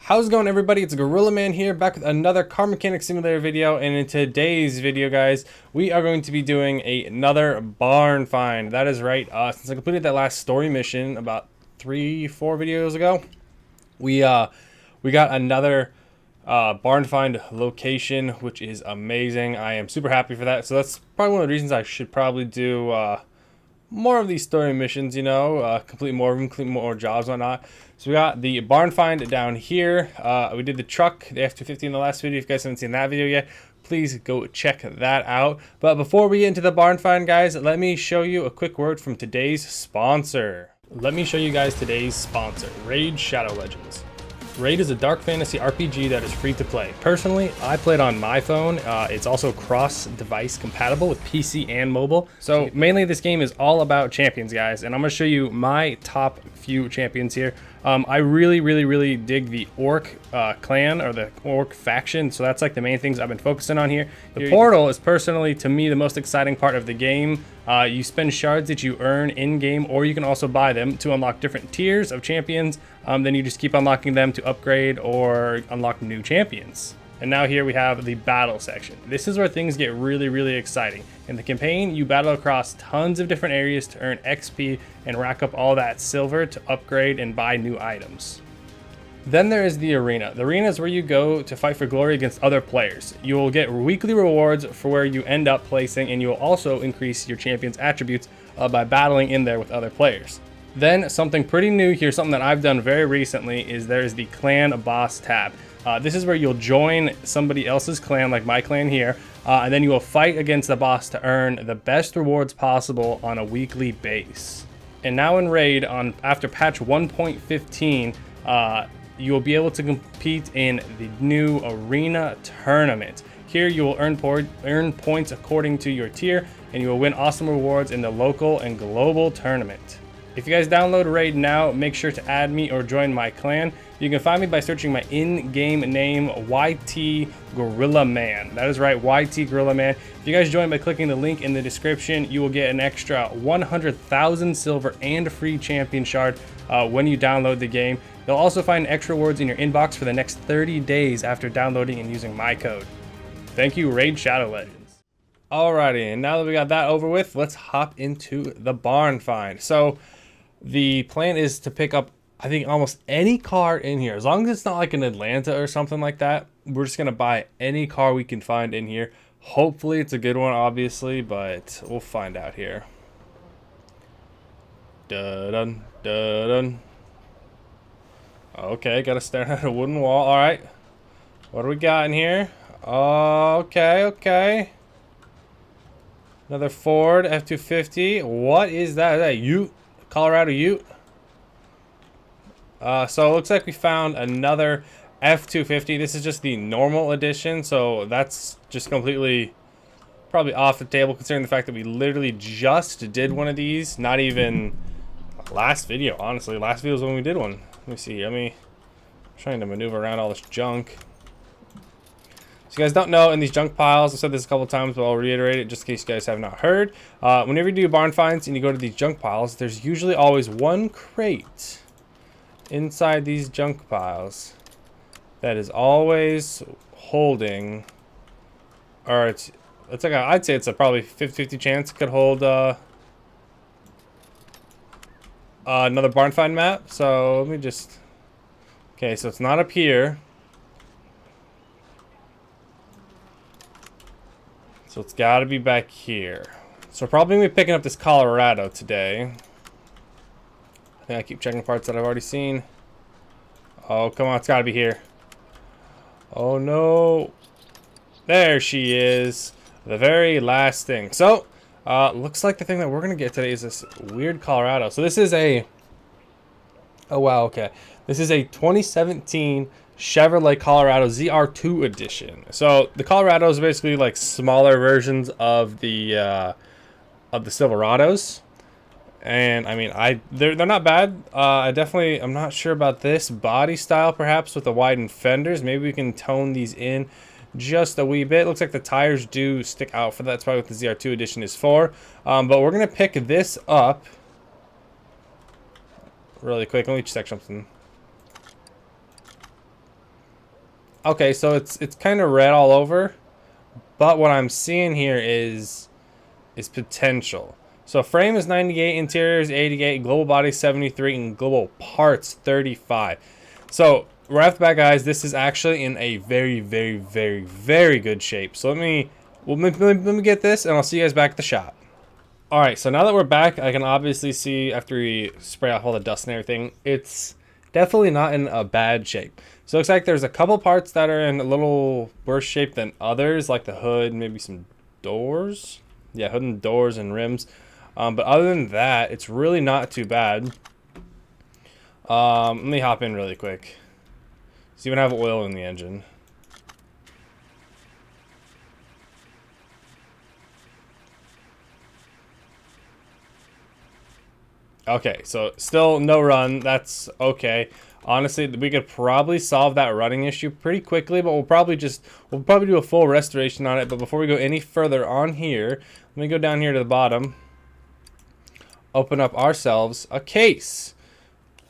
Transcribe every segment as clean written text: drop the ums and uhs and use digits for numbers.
How's it going, everybody? It's Gorillaman here, back with another car mechanic simulator video, and in today's video, guys, we are going to be doing another barn find. That is right. Since I completed that last story mission about 3-4 videos ago, we got another barn find location, which is amazing. I am super happy for that. So that's probably one of the reasons I should probably do more of these story missions, you know, complete more of them, complete more jobs, whatnot. So we got the barn find down here. We did the truck, the F-250 in the last video. If you guys haven't seen that video yet, please go check that out. But before we get into the barn find, guys, let me show you a quick word from today's sponsor. Let me show you guys today's sponsor, Raid Shadow Legends. Raid is a dark fantasy RPG that is free to play. Personally, I play it on my phone. It's also cross-device compatible with PC and mobile. So mainly this game is all about champions, guys. And I'm going to show you my top few champions here. I really dig the Orc clan, or the Orc faction. So that's like the main things I've been focusing on here. The portal is personally, to me, the most exciting part of the game. You spend shards that you earn in-game, or you can also buy them to unlock different tiers of champions. Then you just keep unlocking them to upgrade or unlock new champions. And now here we have the battle section. This is where things get really exciting. In the campaign, you battle across tons of different areas to earn XP and rack up all that silver to upgrade and buy new items. Then there is the arena. The arena is where you go to fight for glory against other players. You will get weekly rewards for where you end up placing, and you will also increase your champion's attributes by battling in there with other players. Then something pretty new here, something that I've done very recently, is there's the clan boss tab. This is where you'll join somebody else's clan, like my clan here, and then you will fight against the boss to earn the best rewards possible on a weekly base. And now in Raid, after patch 1.15, you will be able to compete in the new arena tournament. Here you will earn points according to your tier, and you will win awesome rewards in the local and global tournament. If you guys download Raid now, make sure to add me or join my clan. You can find me by searching my in-game name, YT Gorillaman. That is right, YT Gorillaman. If you guys join by clicking the link in the description, you will get an extra 100,000 silver and a free champion shard when you download the game. You'll also find extra rewards in your inbox for the next 30 days after downloading and using my code. Thank you, Raid Shadow Legends. Alrighty, and now that we got that over with, let's hop into the barn find. So the plan is to pick up, I think, almost any car in here. As long as it's not like an Atlanta or something like that, we're just going to buy any car we can find in here. Hopefully it's a good one, obviously, but we'll find out here. Dun, dun, dun. Okay, got to stare at a wooden wall. All right. What do we got in here? Okay. Another Ford F-250. What is that? Is that a Ute? Colorado Ute? So it looks like we found another F-250. This is just the normal edition, so that's just completely probably off the table considering the fact that we literally just did one of these. Not even last video, honestly. Last video was when we did one. Let me see. I'm trying to maneuver around all this junk. So you guys don't know, in these junk piles, I've said this a couple times, but I'll reiterate it just in case you guys have not heard. Whenever you do barn finds and you go to these junk piles, there's usually always one crate inside these junk piles that is always holding, or it's like I'd say it's a probably 50-50 chance it could hold another barn find map. So let me just, okay, so it's not up here. So it's got to be back here. So we're probably going to be picking up this Colorado today. I think I keep checking parts that I've already seen. Oh, come on. It's got to be here. Oh, no. There she is. The very last thing. So, looks like the thing that we're going to get today is this weird Colorado. So this is a... Oh, wow. Okay. This is a 2017... Chevrolet Colorado ZR2 edition. So the Colorado is basically like smaller versions of the Silverados, and I mean they're not bad. I'm not sure about this body style, perhaps with the widened fenders. Maybe we can tone these in just a wee bit. Looks like the tires do stick out for that. That's probably what the ZR2 edition is for. But we're gonna pick this up really quick. Let me check something. Okay, so it's kind of red all over, but what I'm seeing here is potential. So frame is 98, interior is 88, global body 73, and global parts 35. So right off the bat, guys, this is actually in a very, very, very, very good shape. So let me get this, and I'll see you guys back at the shop. All right, so now that we're back, I can obviously see after we spray off all the dust and everything, it's definitely not in a bad shape. So it looks like there's a couple parts that are in a little worse shape than others, like the hood, maybe some doors. Yeah, hood and doors and rims. But other than that, it's really not too bad. Let me hop in really quick. So you even have oil in the engine. Okay, so still no run. That's okay. Honestly, we could probably solve that running issue pretty quickly, but we'll probably do a full restoration on it. But before we go any further on here, let me go down here to the bottom. Open up ourselves a case.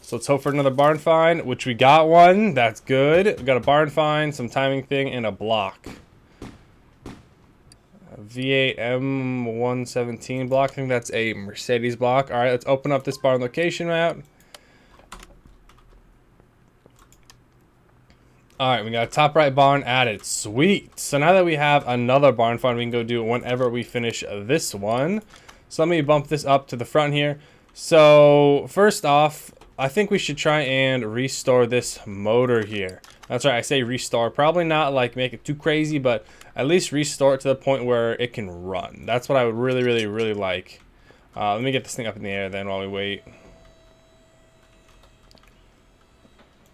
So let's hope for another barn find, which we got one. That's good. We got a barn find, some timing thing, and a block. V8 M117 block. I think that's a Mercedes block. All right, let's open up this barn location map. All right, we got a top right barn added. Sweet. So now that we have another barn find, we can go do it whenever we finish this one. So let me bump this up to the front here. So first off, I think we should try and restore this motor here. That's right, I say restore. Probably not like make it too crazy, but at least restore it to the point where it can run. That's what I would really, really, really like. Let me get this thing up in the air then while we wait.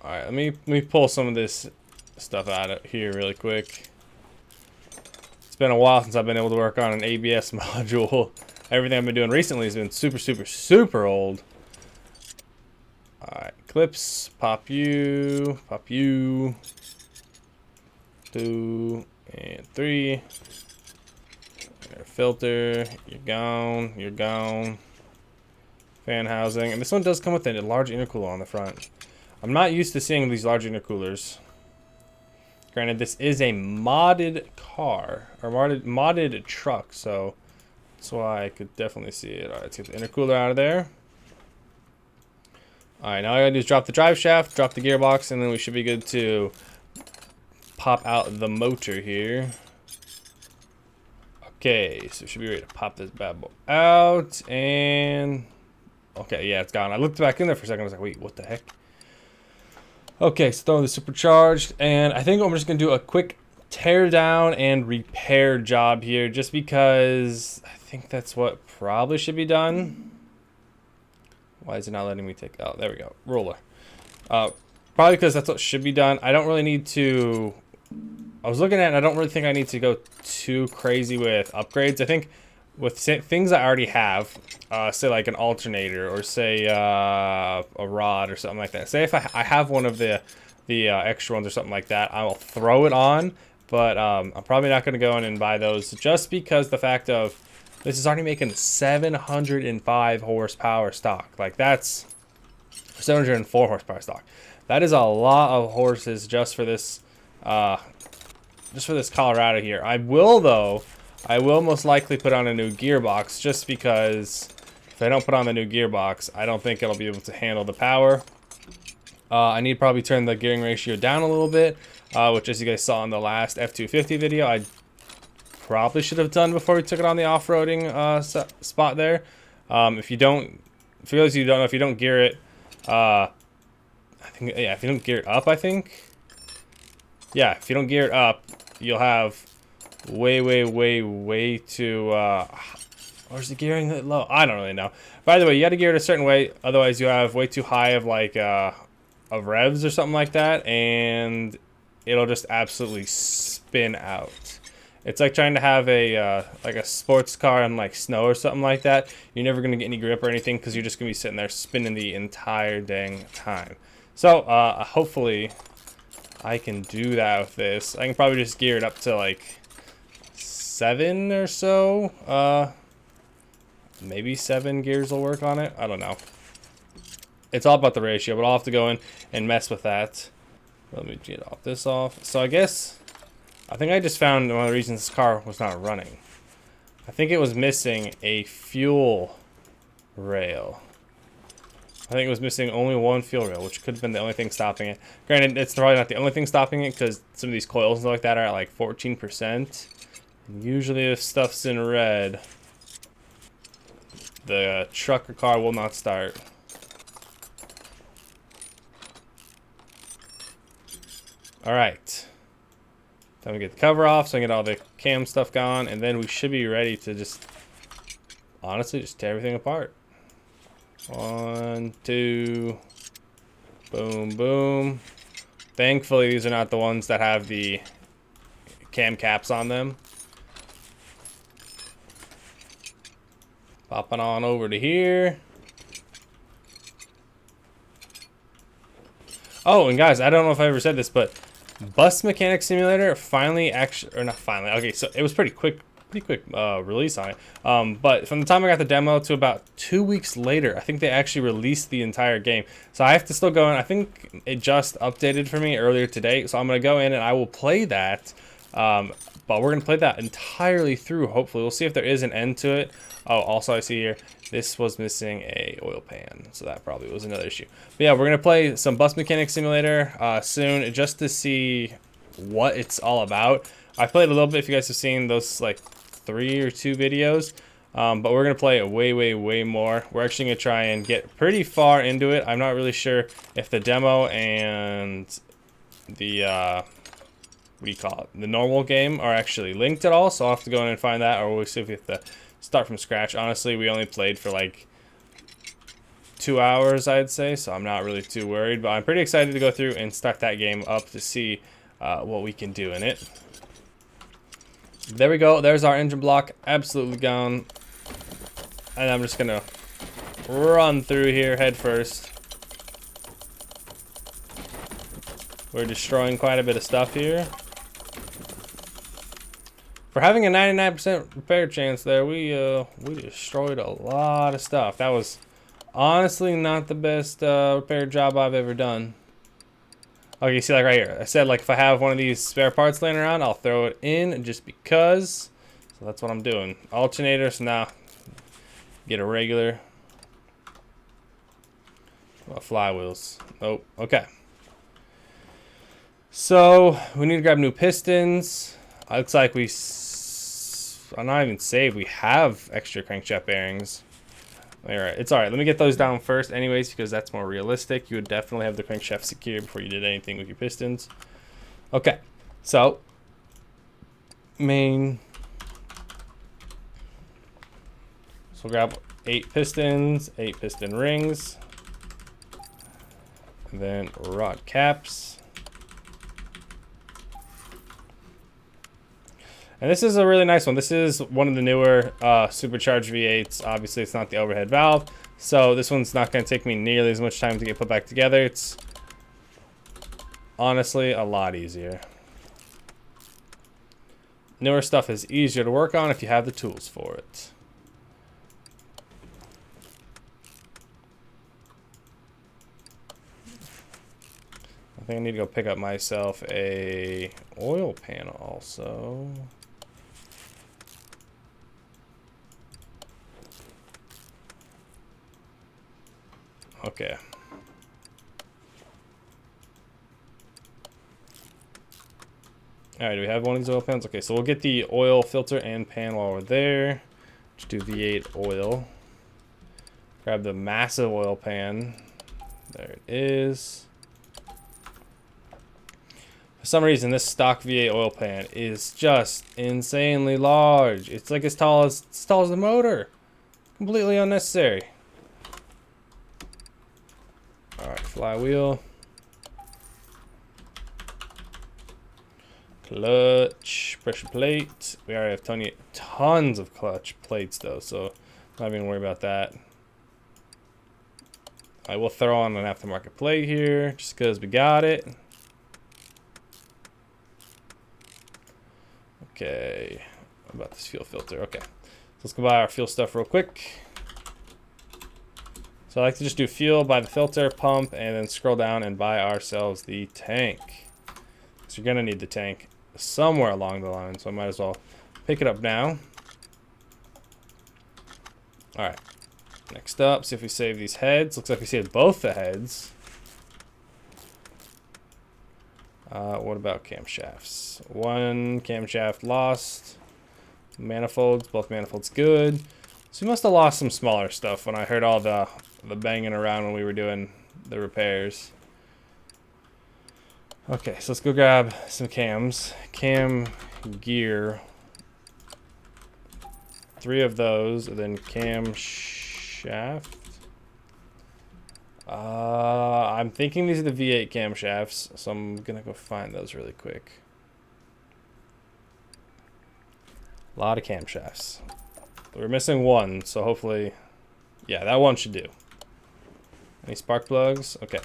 All right, let me pull some of this stuff out of here really quick. It's been a while since I've been able to work on an ABS module. Everything I've been doing recently has been super, super, super old. All right, clips, pop you, 2 and 3. Filter, you're gone. Fan housing, and this one does come with a large intercooler on the front. I'm not used to seeing these large intercoolers. Granted, this is a modded car, or modded truck, so that's why I could definitely see it. All right, let's get the intercooler out of there. All right, now all I gotta do is drop the drive shaft, drop the gearbox, and then we should be good to pop out the motor here. Okay, so we should be ready to pop this bad boy out, and okay, yeah, it's gone. I looked back in there for a second, I was like, wait, what the heck? Okay, so throwing the supercharged, and I think I'm just gonna do a quick tear down and repair job here, just because I think that's what probably should be done. Why is it not letting me take? Oh, there we go, roller. Probably because that's what should be done. I don't really need to. I was looking at it, and I don't really think I need to go too crazy with upgrades. I think with things I already have, say like an alternator or say a rod or something like that. Say if I have one of the extra ones or something like that, I will throw it on. But I'm probably not going to go in and buy those just because the fact of this is already making 705 horsepower stock. Like that's 704 horsepower stock. That is a lot of horses just for this Colorado here. I will most likely put on a new gearbox just because if I don't put on the new gearbox, I don't think it'll be able to handle the power. I need to probably turn the gearing ratio down a little bit, which as you guys saw in the last F250 video, I probably should have done before we took it on the off-roading spot there. For those of you who don't know, if you don't gear it, if you don't gear it up, if you don't gear it up, you'll have way too, where's the gearing that low? I don't really know. By the way, you got to gear it a certain way, otherwise you have way too high of like, of revs or something like that, and it'll just absolutely spin out. It's like trying to have a like a sports car in like snow or something like that. You're never gonna get any grip or anything because you're just gonna be sitting there spinning the entire dang time. So hopefully I can do that with this. I can probably just gear it up to like 7 or so. Maybe 7 gears will work on it. I don't know. It's all about the ratio, but I'll have to go in and mess with that. Let me get all this off. So I think I just found one of the reasons this car was not running. I think it was missing a fuel rail. I think it was missing only one fuel rail, which could have been the only thing stopping it. Granted, it's probably not the only thing stopping it because some of these coils and stuff like that are at like 14%. And usually if stuff's in red, the truck or car will not start. Alright. Then we get the cover off so I can get all the cam stuff gone, and then we should be ready to just, honestly, just tear everything apart. 1, 2, boom, boom. Thankfully, these are not the ones that have the cam caps on them. Popping on over to here. Oh, and guys, I don't know if I ever said this, but Bus Mechanic Simulator finally or not finally. Okay, so it was pretty quick release on it. But from the time I got the demo to about 2 weeks later, I think they actually released the entire game. So I have to still go in. I think it just updated for me earlier today. So I'm going to go in and I will play that. But we're going to play that entirely through, hopefully. We'll see if there is an end to it. Oh, also I see here, this was missing a oil pan. So that probably was another issue. But yeah, we're going to play some Bus Mechanic Simulator soon just to see what it's all about. I played a little bit if you guys have seen those like 3 or 2 videos, but we're gonna play it way more. We're actually gonna try and get pretty far into it. I'm not really sure if the demo and the what do you call it, the normal game are actually linked at all, so I'll have to go in and find that, or we'll see if we have to start from scratch. Honestly, we only played for like 2 hours, I'd say, so I'm not really too worried, but I'm pretty excited to go through and start that game up to see what we can do in it. There we go. There's our engine block, absolutely gone. And I'm just gonna run through here head first. We're destroying quite a bit of stuff here. For having a 99% repair chance there, we destroyed a lot of stuff. That was honestly not the best repair job I've ever done. Okay, you see, like right here, I said, like, if I have one of these spare parts laying around, I'll throw it in just because. So that's what I'm doing. Alternator, so now get a regular. Well, flywheels. Nope. Okay. So we need to grab new pistons. Looks like I'm not even saved. We have extra crankshaft bearings. Alright, it's alright. Let me get those down first anyways, because that's more realistic. You would definitely have the crankshaft secured before you did anything with your pistons. Okay, so main. So we'll grab 8 pistons, 8 piston rings, and then rod caps. And this is a really nice one. This is one of the newer supercharged V8s. Obviously, it's not the overhead valve. So this one's not going to take me nearly as much time to get put back together. It's honestly a lot easier. Newer stuff is easier to work on if you have the tools for it. I think I need to go pick up myself a oil pan also. Okay. Alright, do we have one of these oil pans? Okay, so we'll get the oil filter and pan while we're there. Just do V8 oil. Grab the massive oil pan. There it is. For some reason, this stock V8 oil pan is just insanely large. It's like as tall as the motor. Completely unnecessary. Alright, flywheel. Clutch, pressure plate. We already have tons of clutch plates though, so not even worry about that. I will throw on an aftermarket plate here just because we got it. Okay, what about this fuel filter? Okay, so let's go buy our fuel stuff real quick. So I like to just do fuel, buy the filter, pump, and then scroll down and buy ourselves the tank. So you're gonna need the tank somewhere along the line, so I might as well pick it up now. All right, next up, see if we save these heads. Looks like we saved both the heads. What about camshafts? One camshaft lost. Manifolds, both manifolds good. So we must have lost some smaller stuff when I heard all the banging around when we were doing the repairs. Okay, so let's go grab some cams. Cam gear. 3 of those, and then cam shaft. I'm thinking these are the V8 camshafts, so I'm gonna go find those really quick. A lot of camshafts. We're missing one, so hopefully, yeah, that one should do. Any spark plugs? Okay.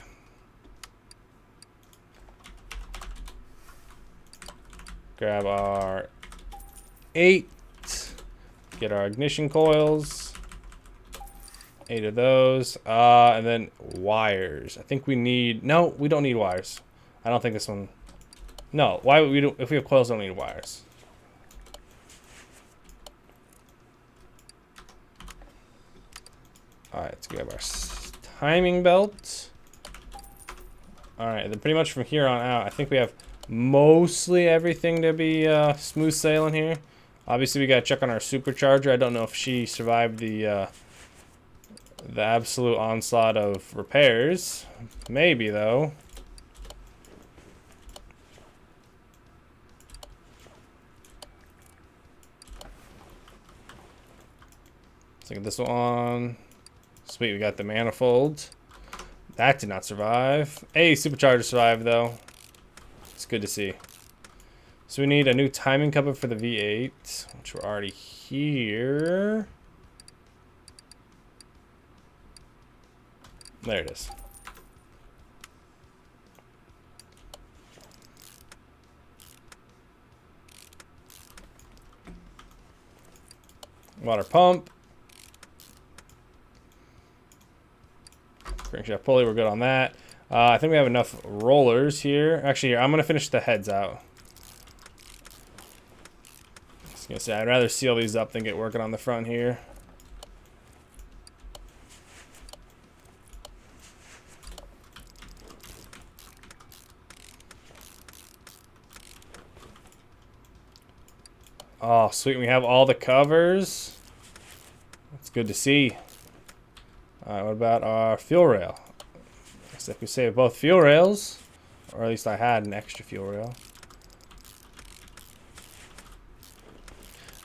Grab our 8. Get our ignition coils. 8 of those. And then wires. I think we need... No, we don't need wires. I don't think this one... No, why would we do... If we have coils, we don't need wires. Alright, let's grab our timing belt. Alright, then pretty much from here on out, I think we have mostly everything to be smooth sailing here. Obviously, we gotta check on our supercharger. I don't know if she survived the absolute onslaught of repairs. Maybe, though. Let's look at this one. Sweet, we got the manifold. That did not survive. Hey, supercharger survived, though. It's good to see. So we need a new timing cover for the V8, which we're already here. There it is. Water pump. Crankshaft pulley, we're good on that. I think we have enough rollers here. Actually, here, I'm going to finish the heads out. I was going to say, I'd rather seal these up than get working on the front here. Oh, sweet. We have all the covers. That's good to see. All right, what about our fuel rail? Looks like we saved both fuel rails, or at least I had an extra fuel rail.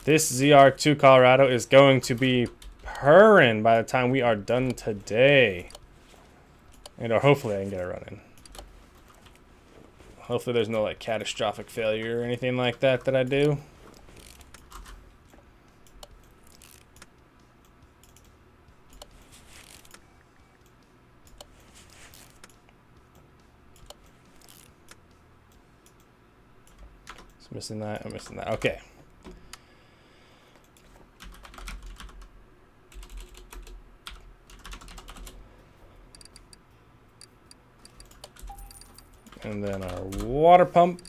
This ZR2 Colorado is going to be purring by the time we are done today. And or hopefully I can get it running. Hopefully there's no like catastrophic failure or anything like that that I do. Missing that, I'm missing that. Okay. And then our water pump.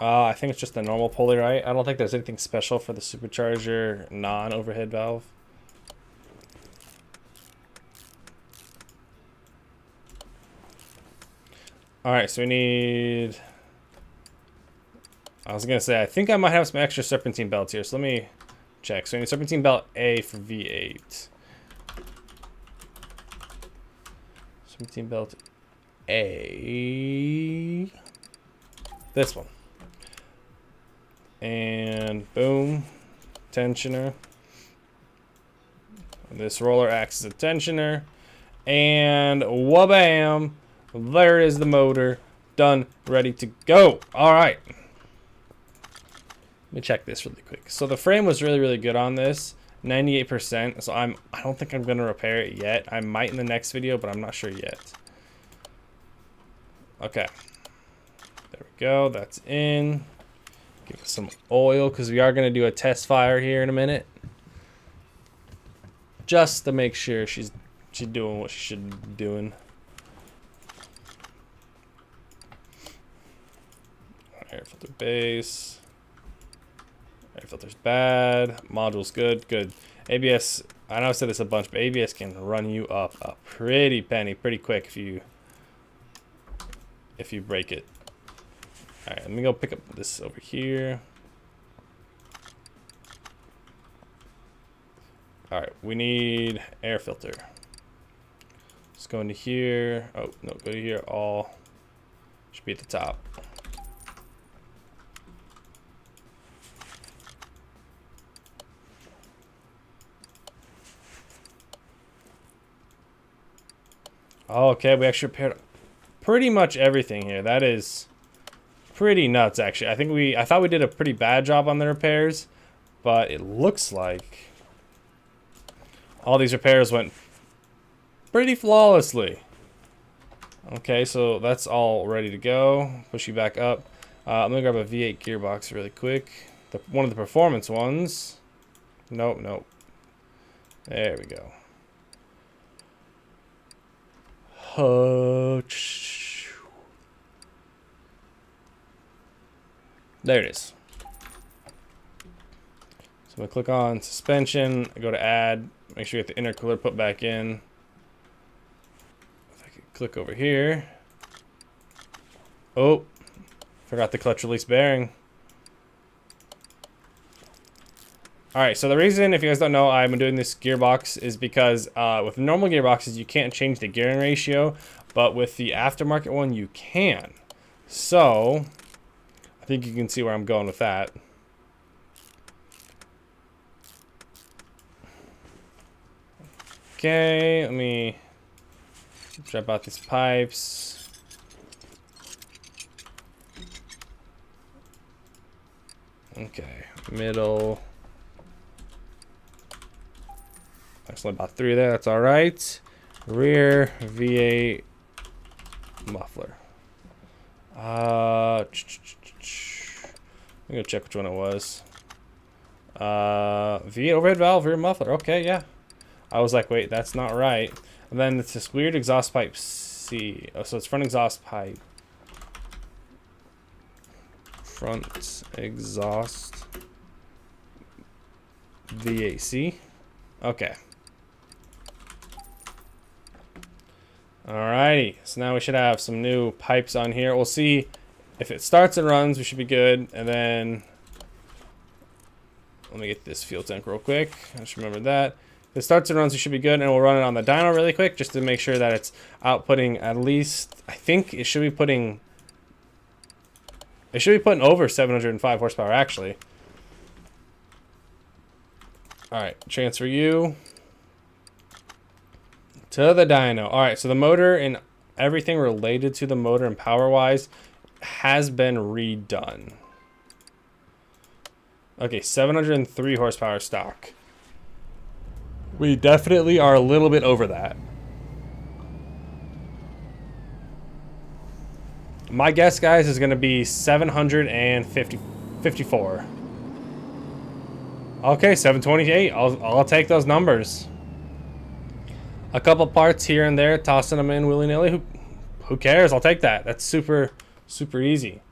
I think it's just a normal pulley, right? I don't think there's anything special for the supercharger non-overhead valve. All right, so we need... I was going to say, I think I might have some extra serpentine belts here, so let me check. So we need serpentine belt A for V8. Serpentine belt A. This one. And boom. Tensioner. This roller acts as a tensioner. And wha-bam. There is the motor. Done. Ready to go. All right. Let me check this really quick. So the frame was really, really good on this. 98%. So I don't think I'm going to repair it yet. I might in the next video, but I'm not sure yet. Okay. There we go. That's in. Give it some oil because we are going to do a test fire here in a minute. Just to make sure she's She's doing what she should be doing. Air filter base. Air filter's bad. Module's good. Good. ABS, I know I've said this a bunch, but ABS can run you up a pretty penny pretty quick if you break it. Alright, let me go pick up this over here. Alright, we need air filter. Let's go into here. Oh, no, go to here. All should be at the top. Okay, we actually repaired pretty much everything here. That is pretty nuts, actually. I thought we did a pretty bad job on the repairs, but it looks like all these repairs went pretty flawlessly. Okay, so that's all ready to go. Push you back up. I'm gonna grab a V8 gearbox really quick. One of the performance ones. Nope, nope. There we go. There it is. So I'm gonna click on suspension, I go to add, make sure you get the intercooler put back in. If I could click over here. Oh, forgot the clutch release bearing. Alright, so the reason, if you guys don't know, I'm doing this gearbox is because with normal gearboxes, you can't change the gearing ratio, but with the aftermarket one, you can. So, I think you can see where I'm going with that. Okay, let me drop out these pipes. Okay, middle. Actually, about 3 there. That's all right. Rear V8 muffler. I'm gonna check which one it was. V8 overhead valve, rear muffler. Okay, yeah. I was like, wait, that's not right. And then it's this weird exhaust pipe C. Oh, so it's front exhaust pipe. Front exhaust VAC. Okay. Alrighty, so now we should have some new pipes on here. We'll see if it starts and runs, we should be good. And then, let me get this fuel tank real quick. I just remember that. If it starts and runs, we should be good. And we'll run it on the dyno really quick, just to make sure that it's outputting at least, I think it should be putting over 705 horsepower, actually. Alright, transfer you to the dyno. Alright, so the motor and everything related to the motor and power-wise has been redone. Okay, 703 horsepower stock. We definitely are a little bit over that. My guess, guys, is going to be 754. Okay, 728. I'll take those numbers. A couple parts here and there, tossing them in willy-nilly. Who cares? I'll take that. That's super easy.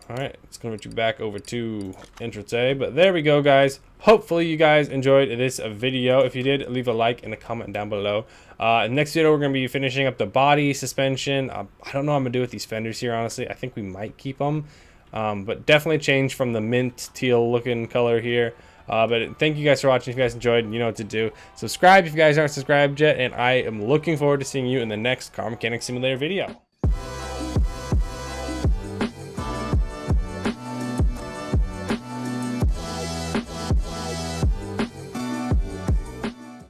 All right, it's going to get you back over to entrance A. But there we go, guys. Hopefully you guys enjoyed this video. If you did, leave a like and a comment down below. Next video, we're going to be finishing up the body, suspension. I don't know what I'm going to do with these fenders here, honestly. I think we might keep them. But definitely change from the mint teal looking color here. But thank you guys for watching. If you guys enjoyed, you know what to do. Subscribe if you guys aren't subscribed yet. And I am looking forward to seeing you in the next Car Mechanic Simulator video.